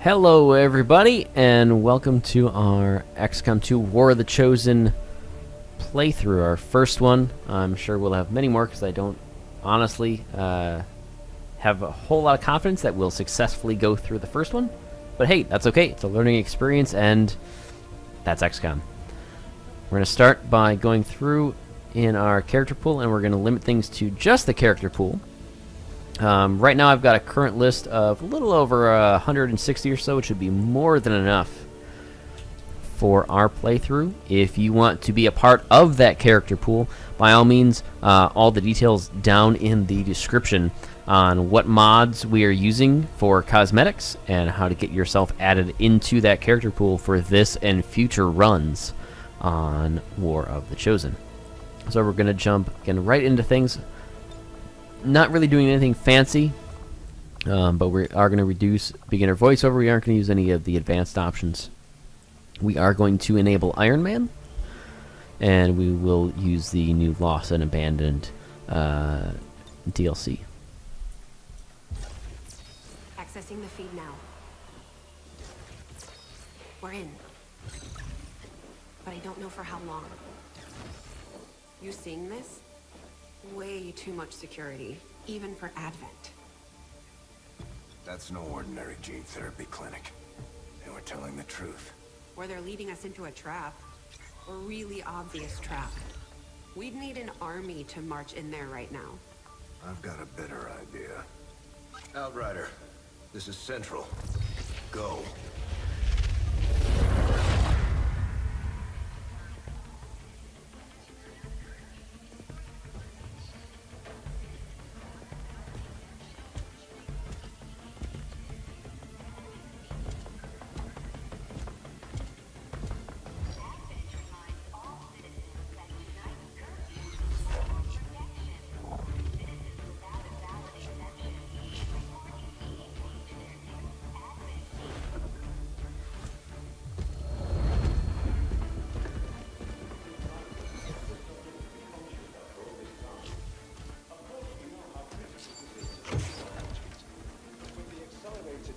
Hello everybody, and welcome to our XCOM 2 War of the Chosen playthrough, our first one. I'm sure we'll have many more because I don't honestly have a whole lot of confidence that we'll successfully go through the first one. But hey, that's okay. It's a learning experience, and that's XCOM. We're going to start by going through in our character pool, and we're going to limit things to just the character pool. Right now I've got a current list of a little over 160 or so, which would be more than enough for our playthrough. If you want to be a part of that character pool, by all means, all the details down in the description on what mods we are using for cosmetics and how to get yourself added into that character pool for this and future runs on War of the Chosen. So we're going to jump again right into things. Not really doing anything fancy, but we are going to reduce beginner voiceover. We aren't going to use any of the advanced options. We are going to enable Iron Man, and we will use the new Lost and Abandoned DLC. Accessing the feed now. We're in, but I don't know for how long. You seeing this? Way too much security, even for Advent. That's no ordinary gene therapy clinic. They were telling the truth. Or they're leading us into a trap. A really obvious trap. We'd need an army to march in there right now. I've got a better idea. Outrider, this is Central. Go.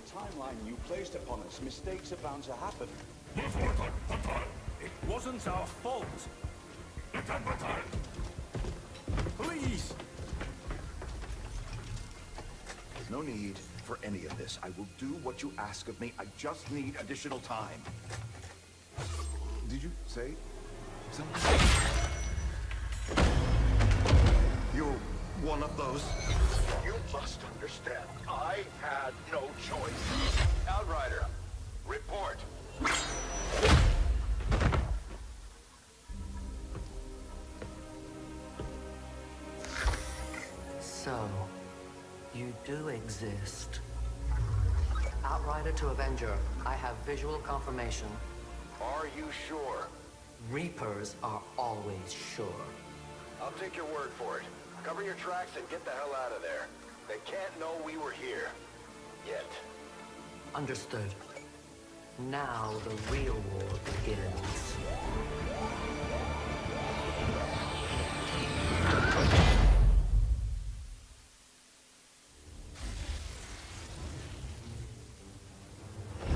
Timeline you placed upon us, mistakes are bound to happen. It wasn't our fault. Please! There's no need for any of this. I will do what you ask of me. I just need additional time. Did you say something? You're one of those? You must understand, I had no choice. Outrider, report. So, you do exist. Outrider to Avenger, I have visual confirmation. Are you sure? Reapers are always sure. I'll take your word for it. Cover your tracks and get the hell out of there. They can't know we were here. Yet. Understood. Now the real war begins.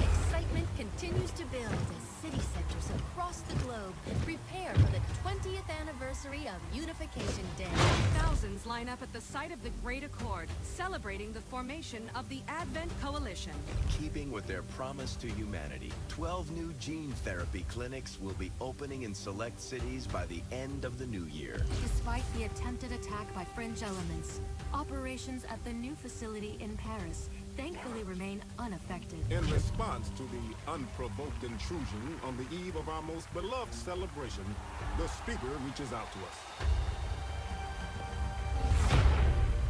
Excitement continues to build as city centers across the globe prepare for the 20th anniversary of Unification Day. Thousands line up at the site of the Great Accord, celebrating the formation of the Advent Coalition. Keeping with their promise to humanity, 12 new gene therapy clinics will be opening in select cities by the end of the new year. Despite the attempted attack by fringe elements, operations at the new facility in Paris thankfully remain unaffected. In response to the unprovoked intrusion on the eve of our most beloved celebration, the speaker reaches out to us.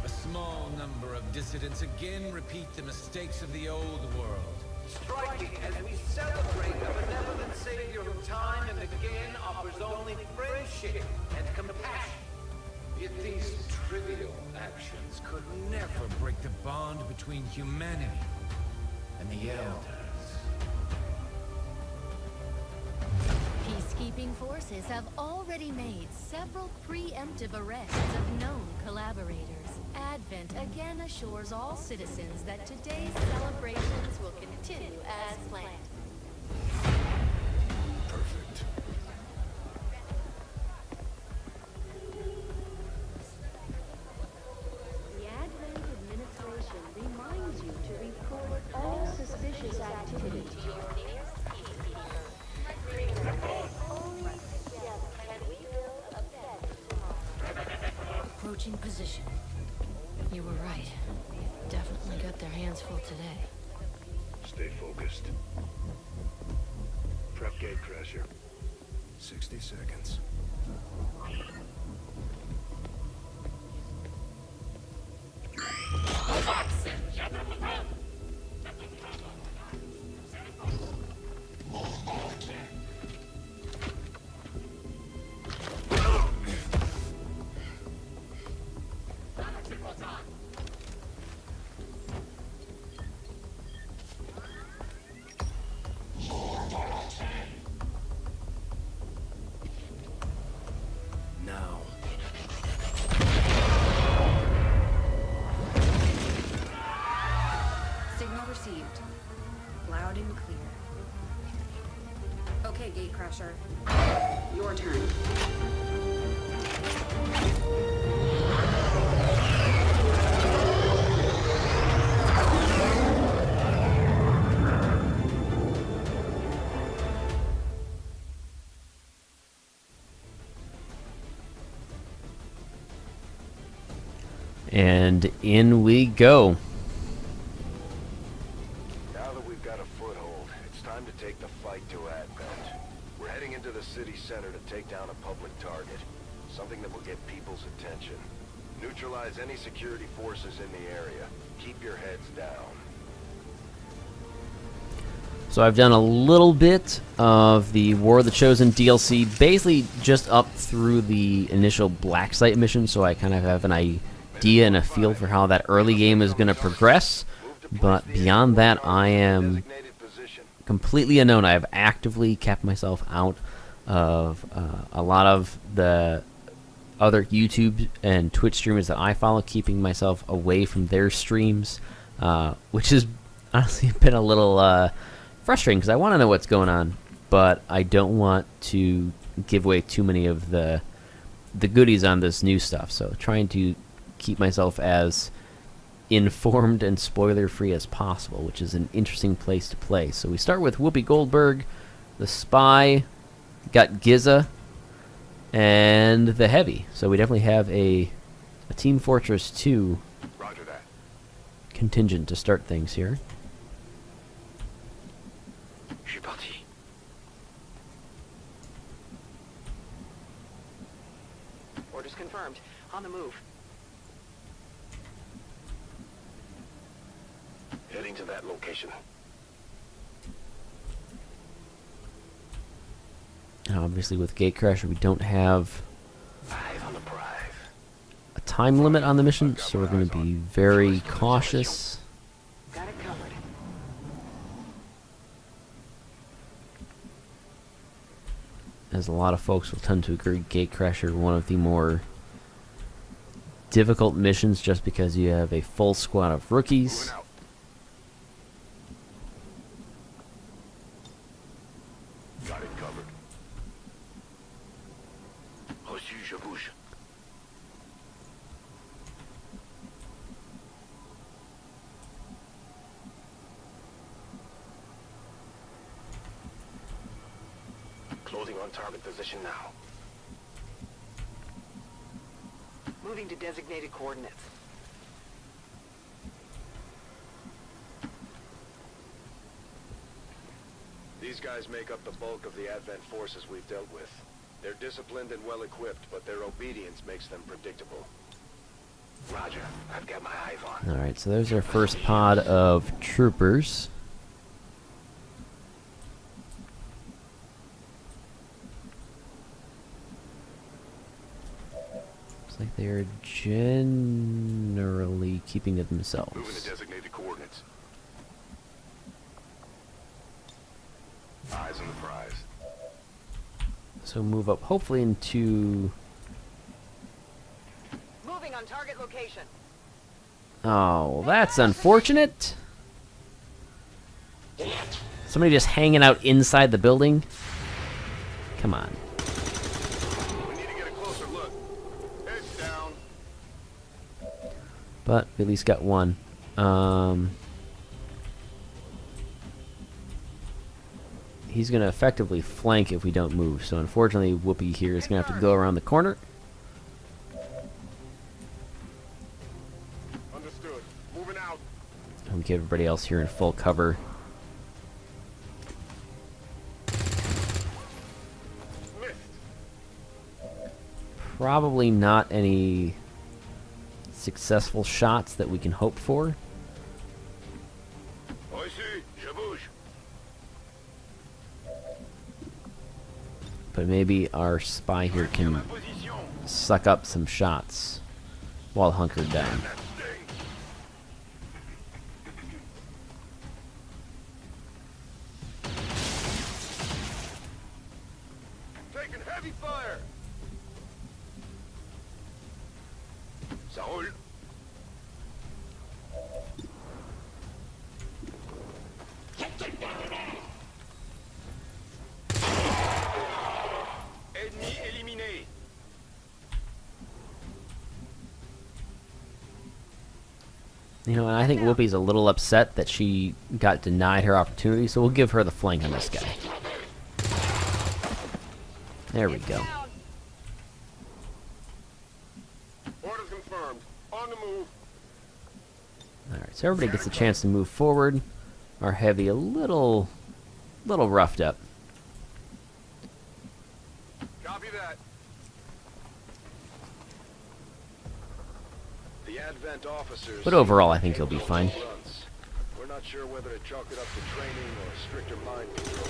A small number of dissidents again repeat the mistakes of the old world. Striking as we celebrate a benevolent savior who time and again offers only friendship and compassion. Yet these trivial actions could never break the bond between humanity and the Elders. Peacekeeping forces have already made several preemptive arrests of known collaborators. Advent again assures all citizens that today's celebrations will continue as planned. Perfect. The Advent administration reminds you to report all suspicious activity to your nearest peacekeeper. Only together can we build a better tomorrow. Approaching position. You were right. Definitely got their hands full today. Stay focused. Prep gatecrasher. 60 seconds. Now. Signal received. Loud and clear. Okay, Gatecrasher. Your turn. And in we go. Now that we've got a foothold, it's time to take the fight to Advent. We're heading into the city center to take down a public target. Something that will get people's attention. Neutralize any security forces in the area. Keep your heads down. So I've done a little bit of the War of the Chosen DLC, basically just up through the initial Black Site mission, so I kind of have an idea and a feel for how that early game is going to progress. But beyond that, I am completely unknown. I have actively kept myself out of a lot of the other YouTube and Twitch streamers that I follow, keeping myself away from their streams, which has honestly been a little frustrating because I want to know what's going on, but I don't want to give away too many of the goodies on this new stuff. So trying to keep myself as informed and spoiler-free as possible, which is an interesting place to play. So we start with Whoopi Goldberg, the Spy, got Giza, and the Heavy. So we definitely have a Team Fortress 2 contingent to start things here. Orders confirmed. On the move. Heading to that location. Now, obviously with Gatecrasher we don't have a time limit on the mission, so we're going to be very cautious. Got it covered. As a lot of folks will tend to agree, Gatecrasher one of the more difficult missions just because you have a full squad of rookies. Got it covered. Reçu, je bouge. Closing on target position now. Moving to designated coordinates. These guys make up the bulk of the Advent forces we've dealt with. They're disciplined and well-equipped, but their obedience makes them predictable. Roger, I've got my eyes on. Alright, so there's our first pod of troopers. Looks like they're generally keeping it themselves. Moving to designated coordinates. Eyes on the prize. So move up, hopefully into... Moving on target location. Oh, that's unfortunate. Somebody just hanging out inside the building? Come on. We need to get a closer look. Heads down. But we at least got one. He's going to effectively flank if we don't move. So unfortunately, Whoopi here is going to have to go around the corner. Understood. Moving out. And we get everybody else here in full cover. Probably not any successful shots that we can hope for. But maybe our spy here can suck up some shots while hunkered down. Taking heavy fire. Saul. Ennemi éliminé. You know, and I think Whoopi's a little upset that she got denied her opportunity, so we'll give her the flank on this guy. There we go. Orders confirmed. On the move. Alright, so everybody gets a chance to move forward. Our heavy a little roughed up. Copy that. The Advent officers. But overall, I think he'll be fine. We're not sure whether to chalk it up to training or stricter mind control.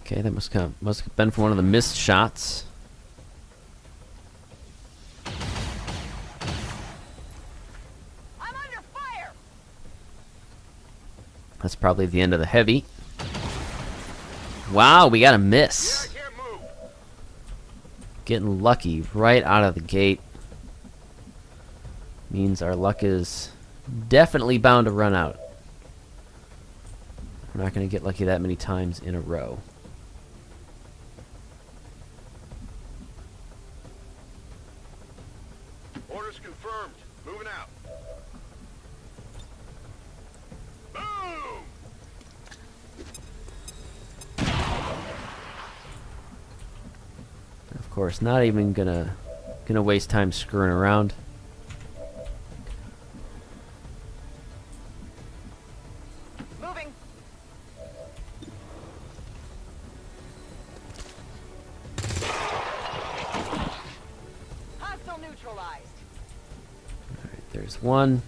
Okay, that must have been from one of the missed shots. I'm under fire. That's probably the end of the heavy. Wow, we got a miss. Getting lucky right out of the gate. Means our luck is definitely bound to run out. We're not going to get lucky that many times in a row. Orders confirmed. Moving out. Boom! Of course, not even gonna waste time screwing around. Moving. Hostile neutralized. Alright, there's one.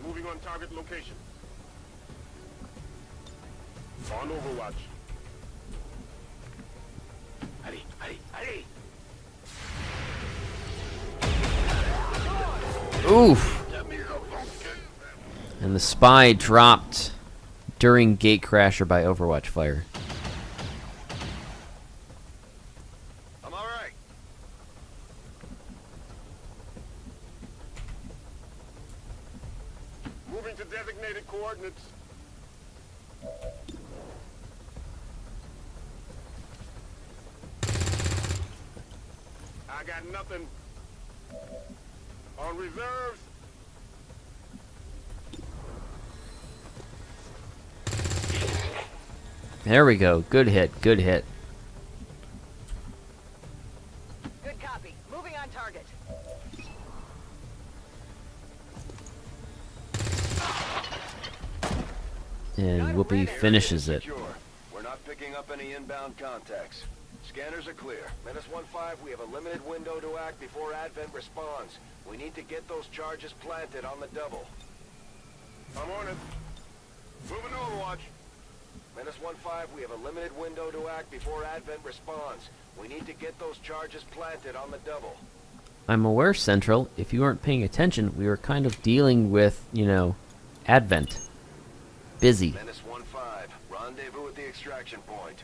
Moving on target location. On Overwatch. Allez, allez, allez! Oof! And the spy dropped during Gatecrasher by Overwatch fire. I'm all right. Moving to designated coordinates. I got nothing. On reserves. There we go. Good hit. Good hit. Good copy. Moving on target. And Whoopi finishes it. Secure. We're not picking up any inbound contacts. Scanners are clear. Menace 1-5, we have a limited window to act before Advent responds. We need to get those charges planted on the double. I'm on it. Moving to Overwatch. Menace 1-5, we have a limited window to act before Advent responds. We need to get those charges planted on the double. I'm aware, Central, if you weren't paying attention, we were kind of dealing with, you know, Advent. Busy. Menace 1-5, run Rendezvous at the extraction point.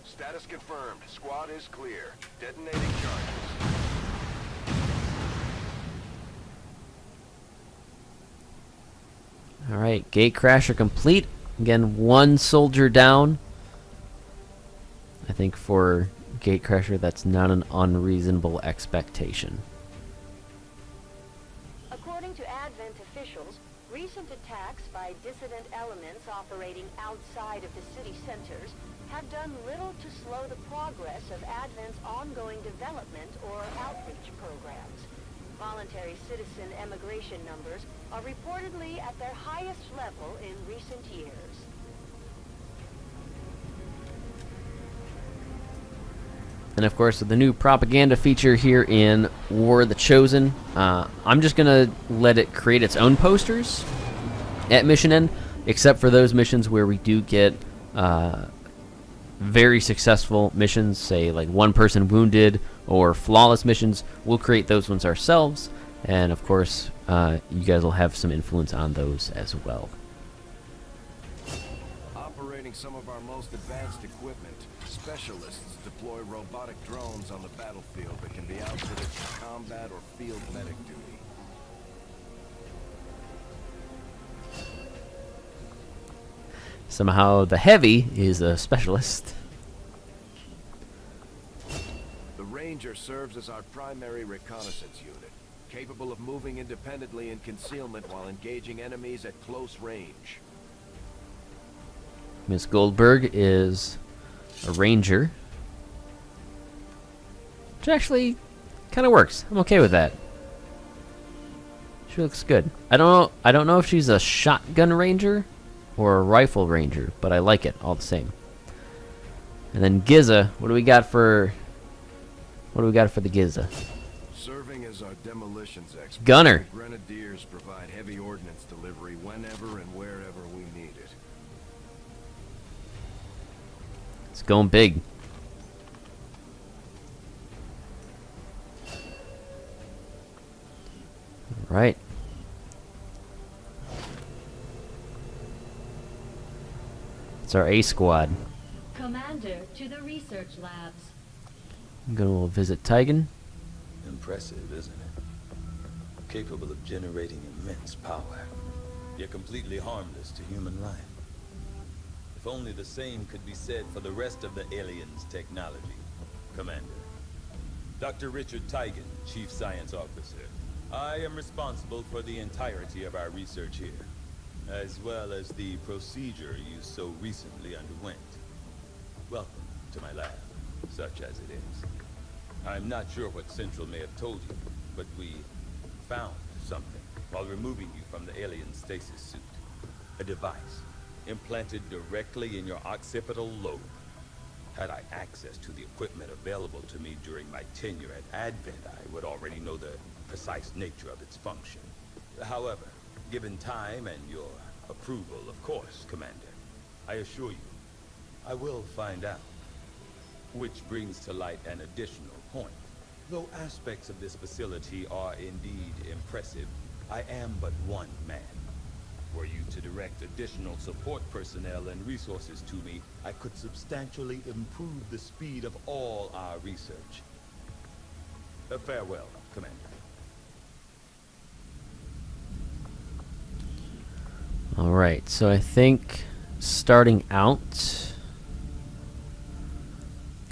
Status confirmed. Squad is clear. Detonating charges. Alright, gate crasher complete. Again, 1 soldier down. I think for gate crasher, that's not an unreasonable expectation. According to Advent officials, recent attacks by dissident elements operating outside of the city centers have done little to slow the progress of Advent's ongoing development or outreach programs. Voluntary citizen emigration numbers are reportedly at their highest level in recent years. And of course, with the new propaganda feature here in War of the Chosen, I'm just going to let it create its own posters at mission end, except for those missions where we do get very successful missions, say like 1 person wounded or flawless missions. We'll create those ones ourselves, and of course, you guys will have some influence on those as well. Operating some of our most advanced equipment, specialists deploy robotic drones on the battlefield that can be outfitted for combat or field medic duty. Somehow the Heavy is a specialist. The Ranger serves as our primary reconnaissance unit, capable of moving independently in concealment while engaging enemies at close range. Miss Goldberg is a Ranger, which actually kind of works. I'm okay with that. She looks good. I don't know if she's a shotgun ranger or a rifle ranger, but I like it all the same. And then Giza, what do we got for the Giza? Serving as our demolitions expert, Gunner. Grenadiers provide heavy ordnance delivery whenever and wherever we need it. It's going big. All right. It's our A squad. Commander, to the research labs. I'm gonna visit Tigan. Impressive, isn't it? Capable of generating immense power, yet completely harmless to human life. If only the same could be said for the rest of the aliens' technology. Commander. Dr. Richard Tigan, Chief Science Officer. I am responsible for the entirety of our research here, as well as the procedure you so recently underwent. Welcome to my lab, such as it is. I'm not sure what Central may have told you, but we found something while removing you from the alien stasis suit. A device implanted directly in your occipital lobe. Had I access to the equipment available to me during my tenure at Advent, I would already know the precise nature of its function. However, given time and your approval, of course, Commander, I assure you, I will find out. Which brings to light an additional point. Though aspects of this facility are indeed impressive, I am but one man. Were you to direct additional support personnel and resources to me, I could substantially improve the speed of all our research. Farewell, Commander. Alright, so I think starting out,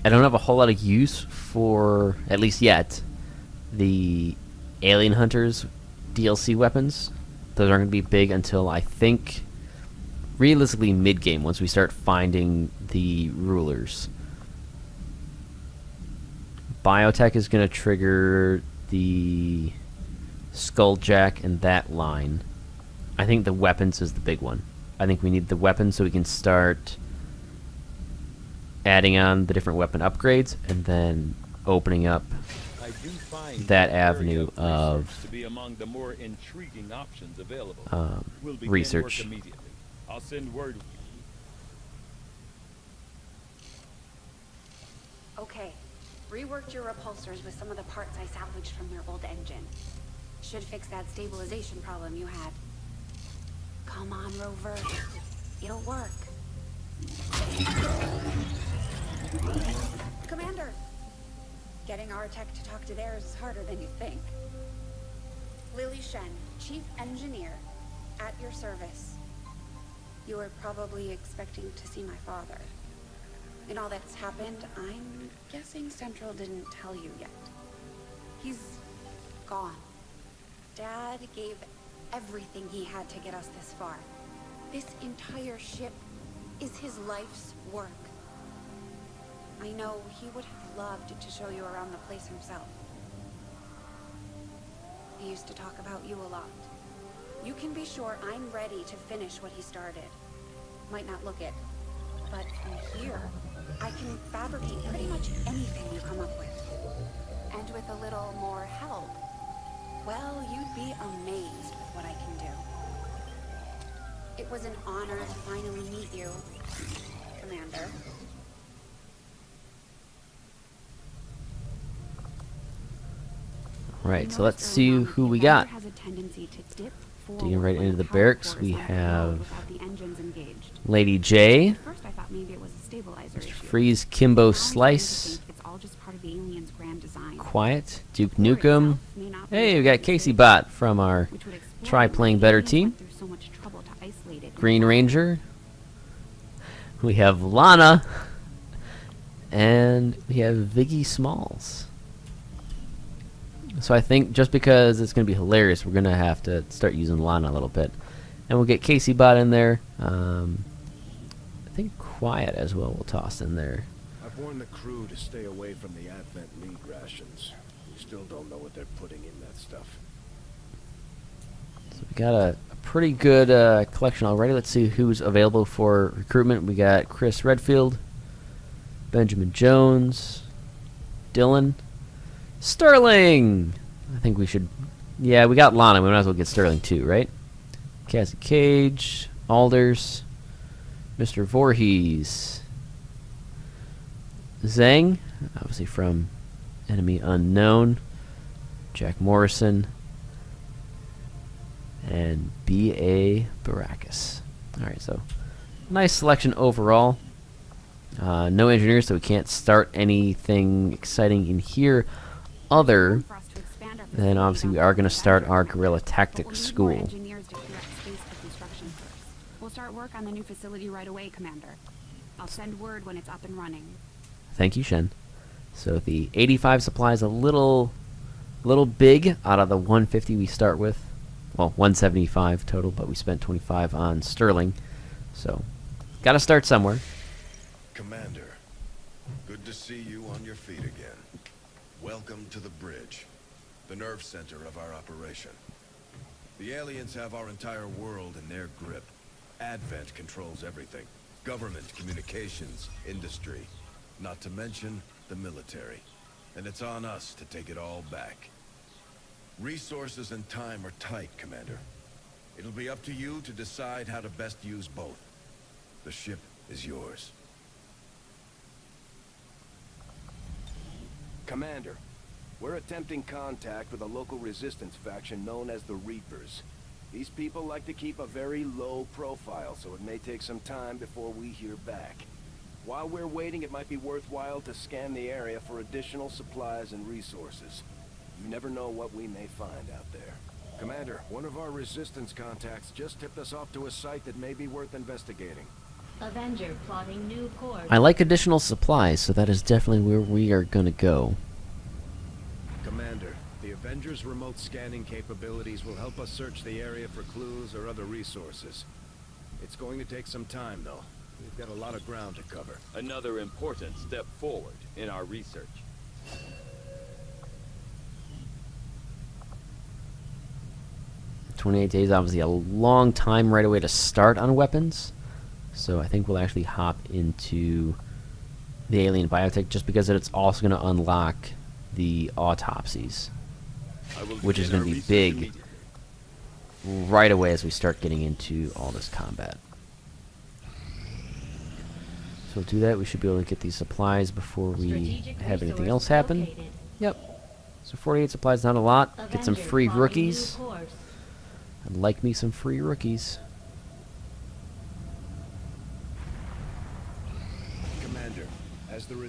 I don't have a whole lot of use for, at least yet, the Alien Hunters DLC weapons. Those aren't going to be big until, I think, realistically mid-game, once we start finding the rulers. Biotech is going to trigger the Skulljack and that line. I think the weapons is the big one. I think we need the weapons so we can start adding on the different weapon upgrades and then opening up that avenue of to be among the more intriguing options available. We'll begin research. work immediately. I'll send word. Okay. Reworked your repulsors with some of the parts I salvaged from your old engine. Should fix that stabilization problem you had. Come on, Rover. It'll work. Commander! Getting our tech to talk to theirs is harder than you think. Lily Shen, Chief Engineer, at your service. You were probably expecting to see my father. In all that's happened, I'm guessing Central didn't tell you yet. He's gone. Dad gave everything he had to get us this far. This entire ship is his life's work. I know he would have loved to show you around the place himself. He used to talk about you a lot. You can be sure I'm ready to finish what he started. Might not look it, but from here, I can fabricate pretty much anything you come up with. And with a little more help, well, you'd be amazed with what I can do. It was an honor to finally meet you, Commander. Right, so let's see who we got. Digging right into the barracks, we have Lady J, Mr. Freeze, Kimbo Slice, Quiet, Duke Nukem. Hey, we got Casey Bot from our Try Playing Better team. Green Ranger. We have Lana. And we have Viggy Smalls. So I think just because it's going to be hilarious, we're going to have to start using Lana a little bit. And we'll get Casey Bot in there. I think Quiet as well we'll toss in there. I've warned the crew to stay away from the Advent meat rations. We still don't know what they're putting in that stuff. So we got a pretty good collection already. Let's see who's available for recruitment. We got Chris Redfield, Benjamin Jones, Dylan, Sterling. I think we should... Yeah, we got Lana. We might as well get Sterling too, right? Cassie Cage, Alders, Mr. Voorhees, Zhang, obviously from Enemy Unknown, Jack Morrison, and B.A. Baracus. Alright, so nice selection overall. No engineers, so we can't start anything exciting in here other than obviously we are going to start our guerrilla tactics school. We'll start work on the new facility right away, Commander. I'll send word when it's up and running. Thank you, Shen. So the 85 supply is a little big out of the 150 we start with. Well, 175 total, but we spent 25 on Sterling. So, got to start somewhere. Commander, good to see you on your feet again. Welcome to the bridge, the nerve center of our operation. The aliens have our entire world in their grip. Advent controls everything. Government, communications, industry, not to mention the military. And it's on us to take it all back. Resources and time are tight, Commander. It'll be up to you to decide how to best use both. The ship is yours. Commander, we're attempting contact with a local resistance faction known as the Reapers. These people like to keep a very low profile, so it may take some time before we hear back. While we're waiting, it might be worthwhile to scan the area for additional supplies and resources. You never know what we may find out there. Commander, one of our resistance contacts just tipped us off to a site that may be worth investigating. Avenger plotting new course. I like additional supplies, so that is definitely where we are going to go. Commander, the Avengers' remote scanning capabilities will help us search the area for clues or other resources. It's going to take some time, though. We've got a lot of ground to cover. Another important step forward in our research. 28 days, obviously a long time right away to start on weapons. So I think we'll actually hop into the alien biotech just because it's also going to unlock the autopsies, which is going to be big right away as we start getting into all this combat. So we'll do that. We should be able to get these supplies before we have anything else happen. Yep. So 48 supplies, not a lot. Get some free rookies. I'd like me some free rookies.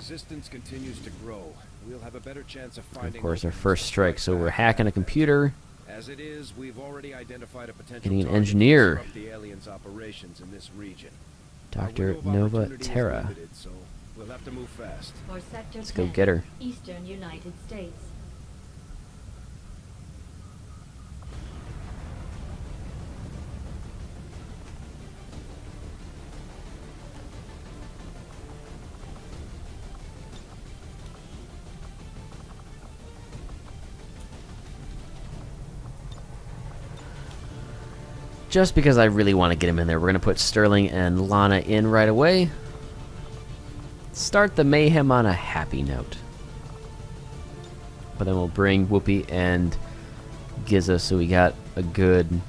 resistance continues to grow, we'll have a better chance of finding... Of course, our first strike. So we're hacking a computer. As it is, we've already identified a potential Getting an target to engineer. disrupt the aliens' operations in this region. Dr. Our window of Nova opportunity is Terra. limited, so we'll have to move fast. For Sector Let's go 10, get her. Eastern United States. Just because I really want to get him in there, we're going to put Sterling and Lana in right away. Start the mayhem on a happy note. But then we'll bring Whoopi and Giza so we got a good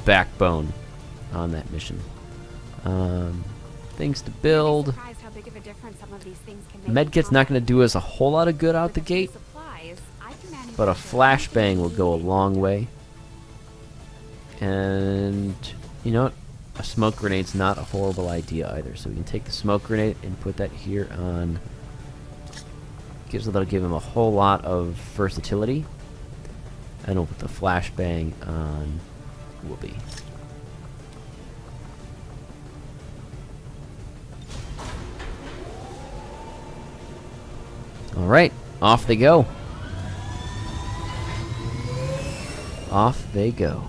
backbone on that mission. Things to build. Medkit's not going to do us a whole lot of good out the gate, but a flashbang will go a long way. And you know what? A smoke grenade's not a horrible idea either. So we can take the smoke grenade and put that here on. That'll give him a whole lot of versatility. And we'll put the flashbang on Whoopi. Alright, off they go. Off they go.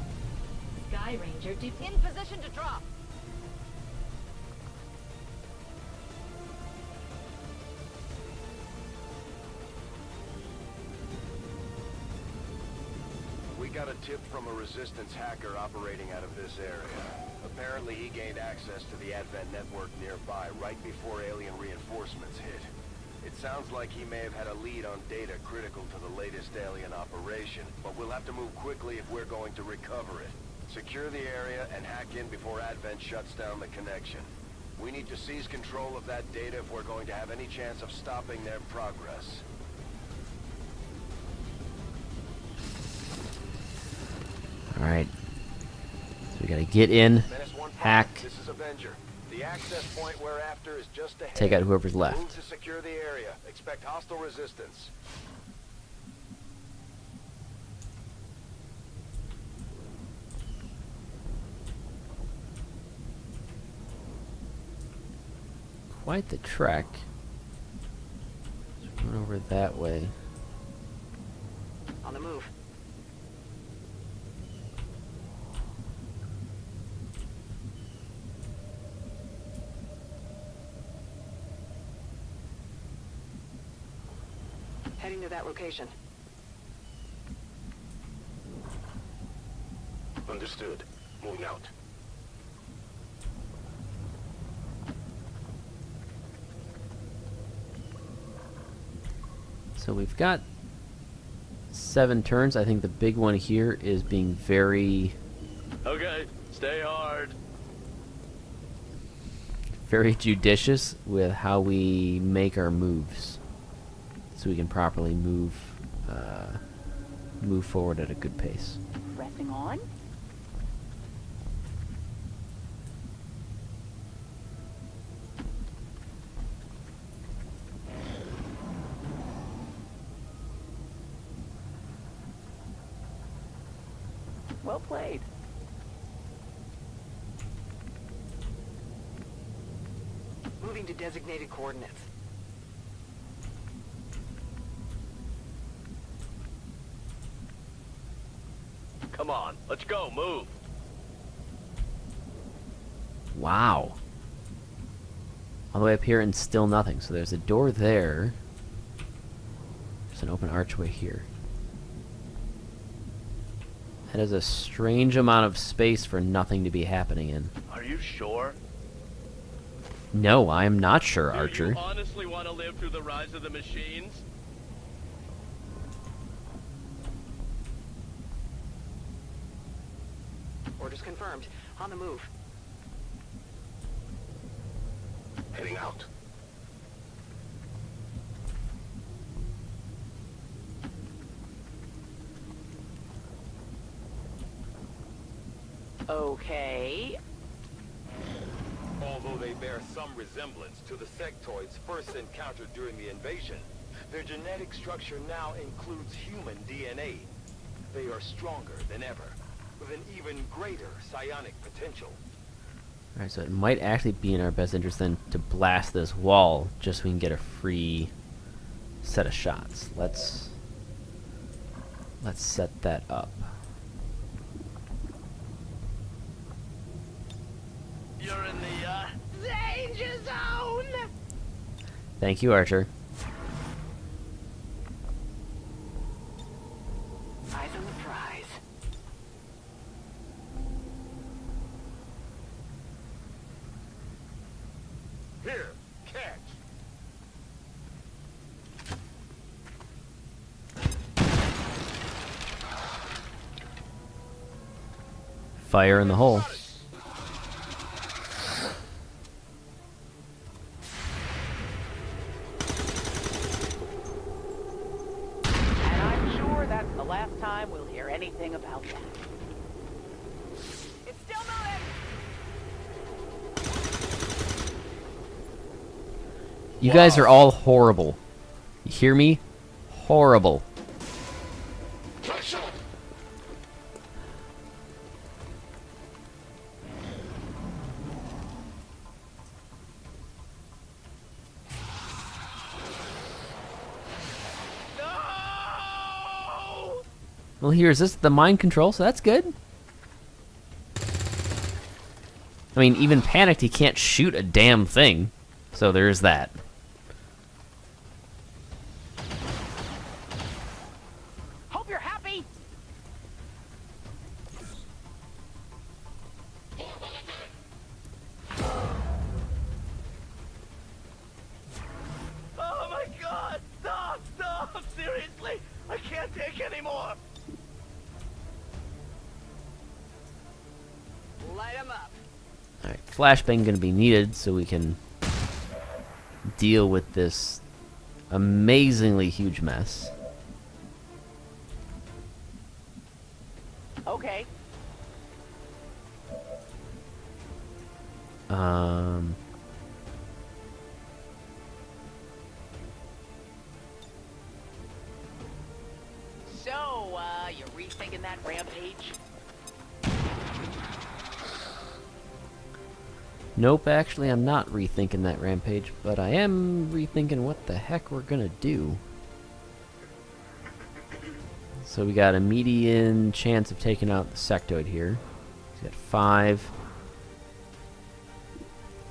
Sky Ranger in position to drop. We got a tip from a Resistance hacker operating out of this area. Apparently he gained access to the Advent network nearby right before alien reinforcements hit. It sounds like he may have had a lead on data critical to the latest alien operation, but we'll have to move quickly if we're going to recover it. Secure the area and hack in before Advent shuts down the connection. We need to seize control of that data if we're going to have any chance of stopping their progress. Alright. So we gotta get in, hack, This is Avenger. The access point we're after is just ahead. take out whoever's left. Move to secure the area. Expect hostile resistance. Quite the trek. Run over that way. On the move. Heading to that location. Understood. Moving out. So we've got 7 turns. I think the big one here is being very... Okay, stay hard. very judicious with how we make our moves, so we can properly move forward at a good pace. Pressing on. Well played. Moving to designated coordinates. Come on, let's go, move. Wow. All the way up here and still nothing. So there's a door there. There's an open archway here. That is a strange amount of space for nothing to be happening in. Are you sure? No, I am not sure, Archer. Do you honestly want to live through the rise of the machines? Orders confirmed. On the move. Heading out. Okay. Although they bear some resemblance to the sectoids first encountered during the invasion, their genetic structure now includes human DNA. They are stronger than ever, with an even greater psionic potential. Alright, so it might actually be in our best interest then to blast this wall just so we can get a free set of shots. Let's set that up. You're in the, danger zone! Thank you, Archer. Eyes on the prize. Here, catch. Fire in the hole. And I'm sure that's the last time we'll hear anything about that. It's still moving! You guys are all horrible. You hear me? Horrible. Well, here's this the mind control, so that's good. I mean, even panicked, he can't shoot a damn thing. So there's that. Hope you're happy! Oh my god! Stop! Stop! Seriously! I can't take anymore! Light 'em up. Alright, flashbang gonna be needed so we can deal with this amazingly huge mess. Okay. So, you're rethinking that rampage? Nope, actually I'm not rethinking that rampage, but I am rethinking what the heck we're gonna do. So we got a median chance of taking out the sectoid here. He's got 5.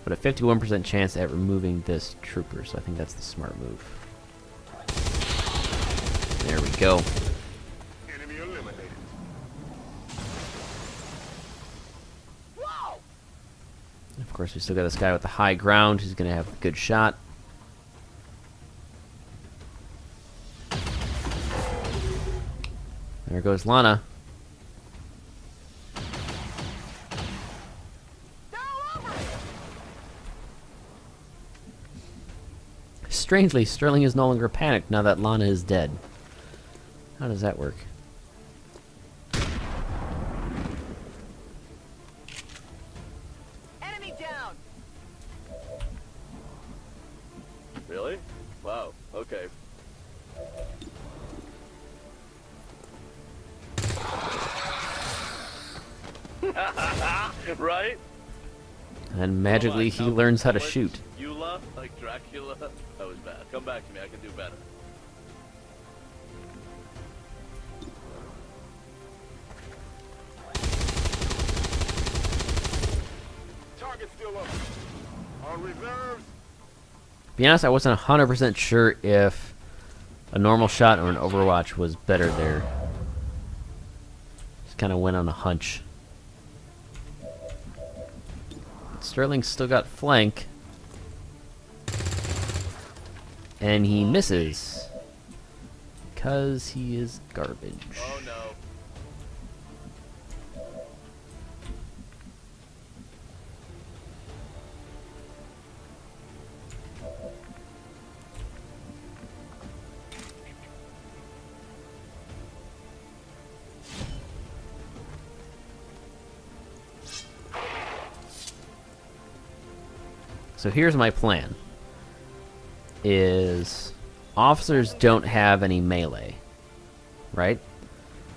But a 51% chance at removing this trooper, so I think that's the smart move. There we go. Enemy eliminated. Of course, we still got this guy with the high ground who's going to have a good shot. There goes Lana. Strangely, Sterling is no longer panicked now that Lana is dead. How does that work? Enemy down! Really? Wow, okay. Right? And magically he learns how to Like shoot. Eula, like Dracula. That was bad. Come back to me, I can do better. Target still up. On reserves. To be honest, I wasn't 100% sure if a normal shot or an Overwatch was better there. Just kind of went on a hunch. Sterling's still got flank. And he misses. Because he is garbage. Oh no. So here's my plan. Is officers don't have any melee, right?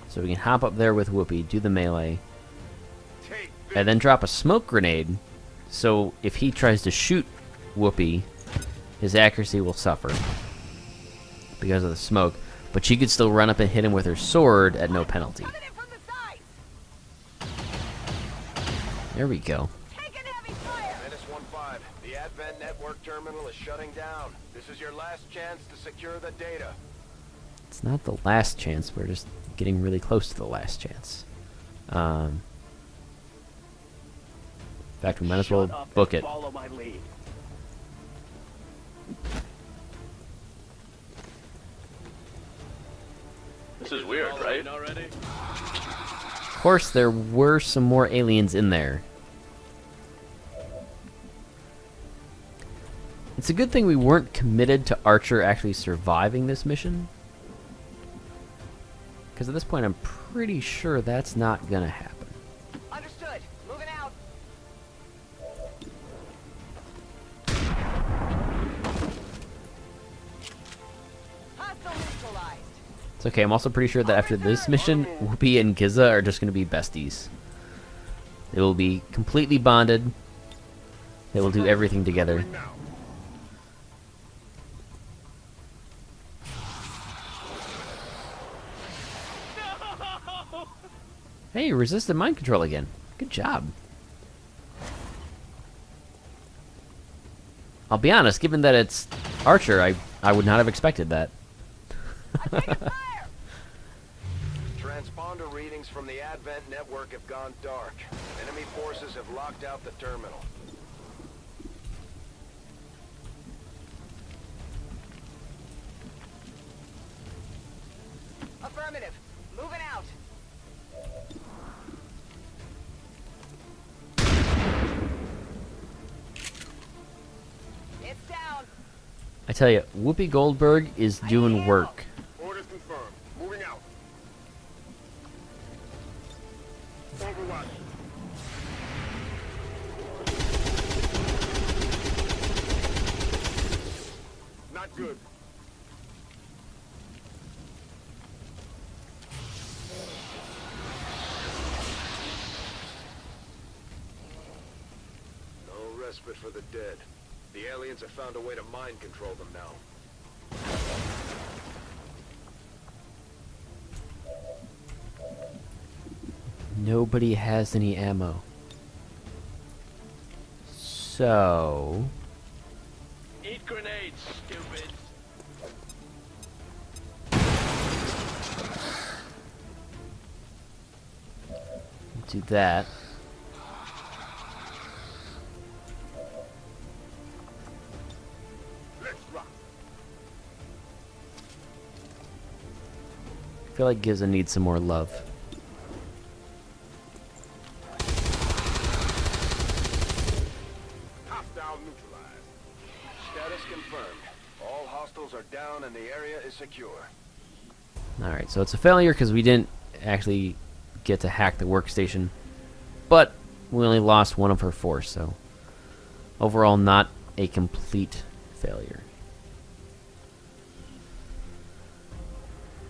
So we can hop up there with Whoopi, do the melee, and then drop a smoke grenade, so if he tries to shoot Whoopi, his accuracy will suffer because of the smoke, but she could still run up and hit him with her sword at no penalty. There we go. Menace 1-5, the Advent network terminal is shutting down. This is your last chance to secure the data. It's not the last chance, we're just getting really close to the last chance. In fact, we might as well book it. Follow my lead. This is weird, right? Of course, there were some more aliens in there. It's a good thing we weren't committed to Archer actually surviving this mission. Because at this point, I'm pretty sure that's not gonna happen. Understood. Moving out. Hostile neutralized. It's okay, I'm also pretty sure that after this mission, Whoopi and Giza are just gonna be besties. They will be completely bonded. They will do everything together. Hey, you resisted mind control again. Good job. I'll be honest, given that it's Archer, I would not have expected that. Transponder readings from the Advent network have gone dark. Enemy forces have locked out the terminal. Affirmative. Moving out. It's down. I tell you, Whoopi Goldberg is doing work. Orders confirmed. Moving out. Overwatch. Not good. No respite for the dead. The aliens have found a way to mind control them now. Nobody has any ammo. So... Eat grenades, stupid. do that. I feel like Giza needs some more love. Hostile neutralized. Status confirmed. All hostiles are down and the area is secure. Alright, so it's a failure because we didn't actually get to hack the workstation. But we only lost one of her force, so overall not a complete failure.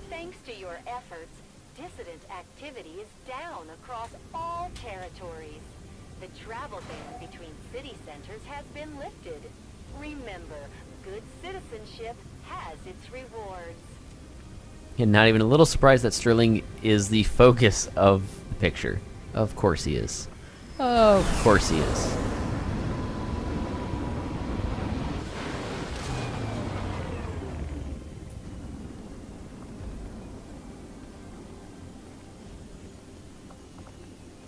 Thanks to your efforts, dissident activity is down across all territories. The travel ban between city centers has been lifted. Remember, good citizenship has its rewards. And not even a little surprised that Sterling is the focus of the picture. Of course he is. Of course he is.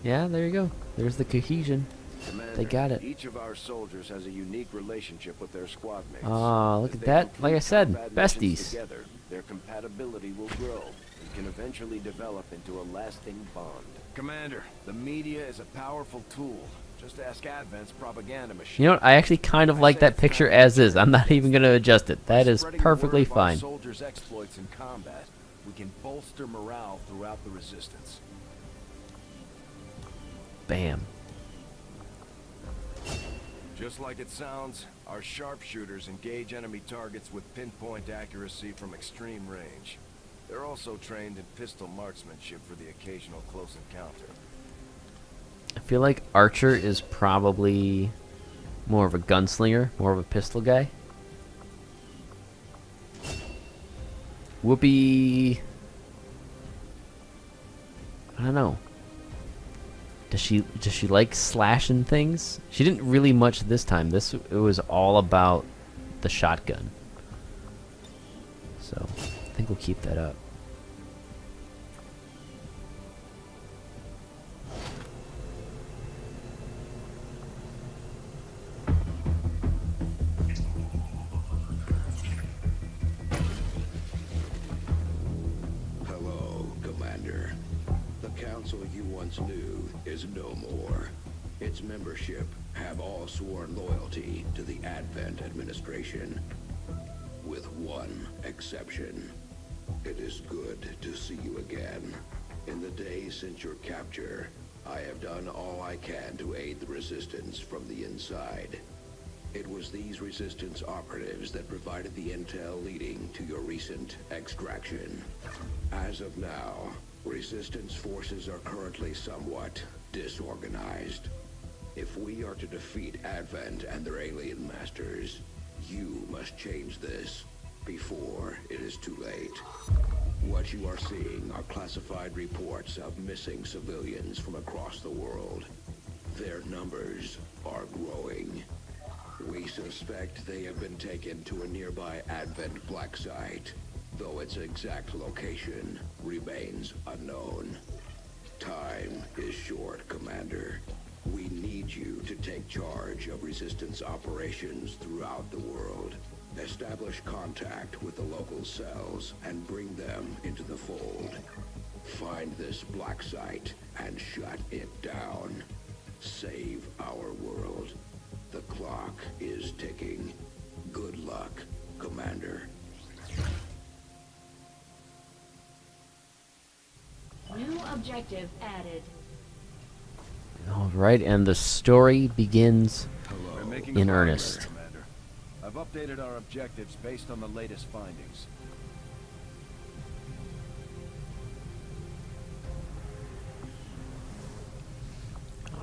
Yeah, there you go. There's the cohesion. Commander, They got it. Each of our soldiers has a unique relationship with their squad mates. Oh, look As at they that. complete Like I said, combat missions besties. Together, their compatibility will grow and can eventually develop into a lasting bond. Commander, the media is a powerful tool. Just ask Advent's propaganda machine. You know what? I actually kind of like that picture as is. I'm not even going to adjust it. That is Spreading perfectly word of our fine. soldiers' exploits in combat, we can bolster morale throughout the resistance. Bam. Just like it sounds, our sharpshooters engage enemy targets with pinpoint accuracy from extreme range. They're also trained in pistol marksmanship for the occasional close encounter. I feel like Archer is probably more of a gunslinger, more of a pistol guy. Whoopi, I don't know. Does she like slashing things? She didn't really much this time. It was all about the shotgun. So I think we'll keep that up. Hello, Commander. The council you once knew is no more. Its membership have all sworn loyalty to the Advent administration, with one exception. It is good to see you again. In the days since your capture, I have done all I can to aid the resistance from the inside. It was these resistance operatives that provided the intel leading to your recent extraction. As of now, resistance forces are currently somewhat disorganized. If we are to defeat Advent and their alien masters, you must change this before it is too late. What you are seeing are classified reports of missing civilians from across the world. Their numbers are growing. We suspect they have been taken to a nearby Advent black site, though its exact location remains unknown. Time is short, Commander. We need you to take charge of resistance operations throughout the world. Establish contact with the local cells and bring them into the fold. Find this black site and shut it down. Save our world. The clock is ticking. Good luck, Commander. New objective added. Alright, and the story begins We're making in progress, earnest. Commander. I've updated our objectives based on the latest findings.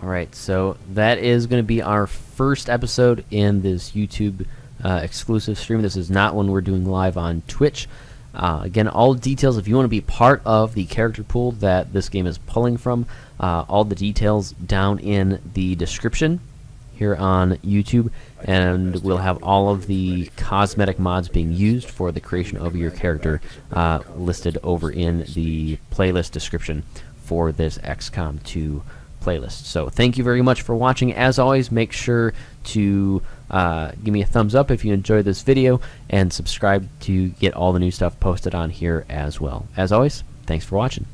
Alright, so that is going to be our first episode in this YouTube exclusive stream. This is not one we're doing live on Twitch. Again, all details, if you want to be part of the character pool that this game is pulling from, all the details down in the description here on YouTube, and we'll have all of the cosmetic mods being used for the creation of your character listed over in the playlist description for this XCOM 2 playlist. So thank you very much for watching. As always, make sure to give me a thumbs up if you enjoyed this video, and subscribe to get all the new stuff posted on here as well. As always, thanks for watching.